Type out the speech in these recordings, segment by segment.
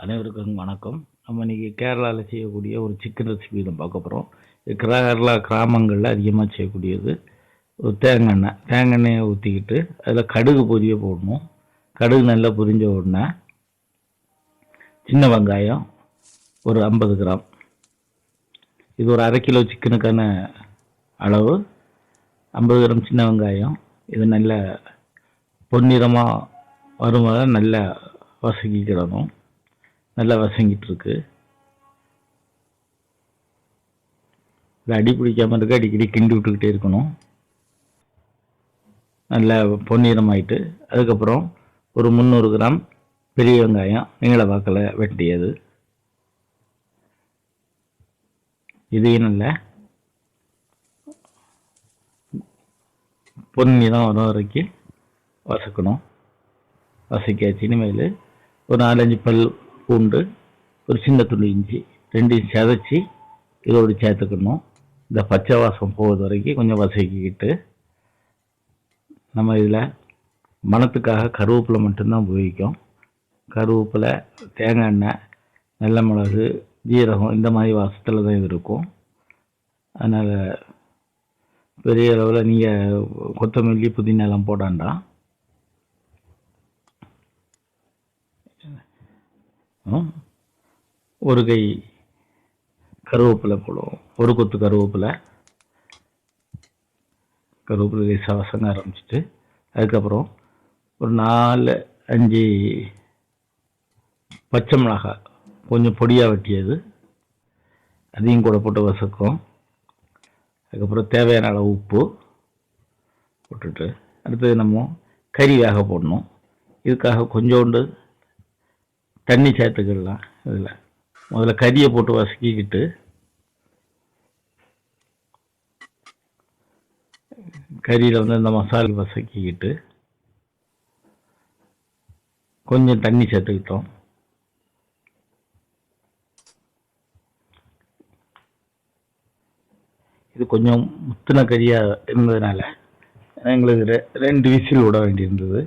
அனைவருக்கும் வணக்கம். நம்ம இன்னைக்கு கேரளாவில் செய்யக்கூடிய ஒரு சிக்கன் ரெசிபி தான் பார்க்க போகிறோம். கேரளா கிராமங்களில் அதிகமாக செய்யக்கூடியது ஒரு தேங்காய் எண்ணெயை ஊற்றிக்கிட்டு அதில் கடுகு பொரிய போடணும். கடுகு நல்லா பொரிஞ்ச உடனே சின்ன வெங்காயம் ஒரு 50 கிராம், இது ஒரு 1/2 கிலோ சிக்கனுக்கான அளவு. 50 கிராம் சின்ன வெங்காயம், இது நல்ல பொன்னிறமாக வரும்போது நல்லா வசக்கிக்கிடணும். நல்லா வசங்கிட்டு இருக்கு. இல்லை அடி பிடிக்காமல் இருக்கு, அடிக்கடி கிண்டி விட்டுக்கிட்டே இருக்கணும். நல்லா பொன்னிறமாயிட்டு அதுக்கப்புறம் ஒரு 300 கிராம் பெரிய வெங்காயம் நீங்கள வாக்கில் வெட்டியது, இதையும் நல்ல பொன்னிறம் வர வரைக்கும் வசக்கணும். வசக்கியாச்சு. இனிமேல் ஒரு 4-5 பல் பூண்டு, ஒரு சின்ன துண்டு இஞ்சி, 2 சதைச்சி இதோடு சேர்த்துக்கணும். இந்த பச்சை வாசம் போகிறது வரைக்கும் கொஞ்சம் வசக்கிக்கிட்டு நம்ம இதில் மணத்துக்காக கருவேப்பிலை மட்டும்தான் உபயோகிக்கும். கருவேப்பிலை, தேங்காய் எண்ணெய், நல்ல மிளகு, ஜீரகம் இந்த மாதிரி வாசத்தில் தான் இது இருக்கும். அதனால் பெரிய அளவில் நீங்கள் கொத்தமல்லி புதினாலாம் போடாண்டாம். ஒரு கை கருவேப்பிலை போடுவோம், ஒரு கொத்து கருவேப்பிலை வசங்க ஆரம்பிச்சுட்டு அதுக்கப்புறம் ஒரு 4-5 பச்சை மிளகாய் கொஞ்சம் பொடியாக வெட்டியது, அதையும் கூட போட்டு வசக்கும். அதுக்கப்புறம் தேவையான அளவு உப்பு போட்டுட்டு அடுத்தது நம்ம கறி வேக போடணும். இதுக்காக கொஞ்சோண்டு தண்ணி சேர்த்துக்கிடலாம். இதில் முதல்ல கறியை போட்டு வசக்கிக்கிட்டு கறியில் இந்த மசாலா வசக்கிக்கிட்டு கொஞ்சம் தண்ணி சேர்த்துக்கிட்டோம். இது கொஞ்சம் முத்தின கறியாக இருந்ததுனால எங்களுக்கு 2 விசில் விட வேண்டியிருந்தது.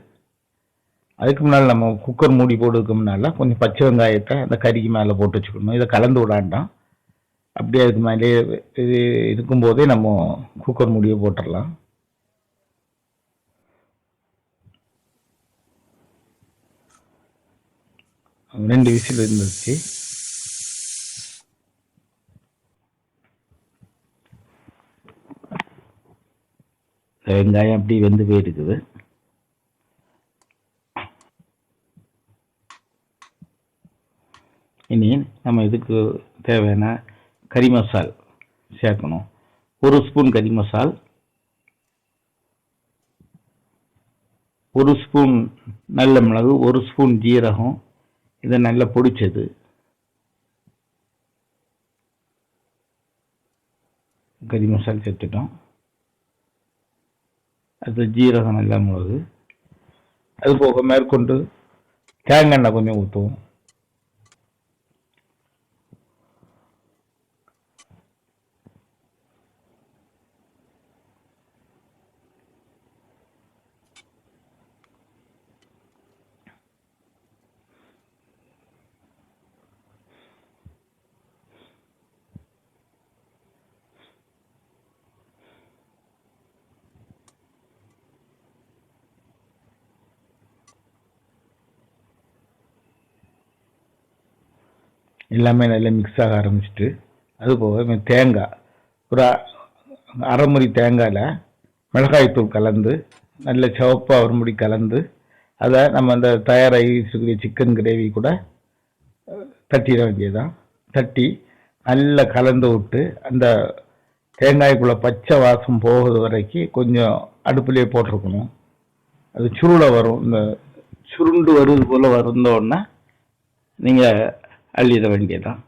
அதுக்கு முன்னால் நம்ம குக்கர் மூடி போடுறதுக்கு முன்னால் கொஞ்சம் பச்சை வெங்காயத்தை அந்த கறிக்கு மேலே போட்டு வச்சுக்கணும். இதை கலந்து விடாண்டாம். அப்படியே அதுக்கு மேலே இது இருக்கும்போதே நம்ம குக்கர் மூடியை போட்டுடலாம். ரெண்டு விசில் இருந்துச்சு. வெங்காயம் அப்படி வெந்து போயிருக்குது. இனி நம்ம இதுக்கு தேவையான கறி மசால் சேர்க்கணும். 1 ஸ்பூன் கறி மசால், 1 ஸ்பூன் நல்ல மிளகு, 1 ஸ்பூன் ஜீரகம், இதை நல்லா பொடிச்சது, கறி மசால் சேர்த்துட்டோம். அது ஜீரகம், நல்ல மிளகு, அது போக மேற்கொண்டு தேங்காய் எண்ணெய் கொஞ்சம் ஊற்றுவோம். எல்லாமே நல்லா மிக்ஸ் ஆக ஆரம்பிச்சுட்டு அது போக தேங்காய், ஒரு 1/2 முடி தேங்காயில் மிளகாய்த்தூள் கலந்து நல்ல சிவப்பாக ஒரு முடி கலந்து அதை நம்ம அந்த தயாராகி இருக்கக்கூடிய சிக்கன் கிரேவி கூட தட்டிட வேண்டியதுதான். தட்டி நல்லா கலந்து விட்டு அந்த தேங்காய்க்குள்ளே பச்சை வாசம் போகிறது வரைக்கும் கொஞ்சம் அடுப்புலேயே போட்டிருக்கணும். அது சுருளை வரும், இந்த சுருண்டு வருது போல் வருந்தோடனே நீங்கள் அள்ளிட வேண்டியதான்.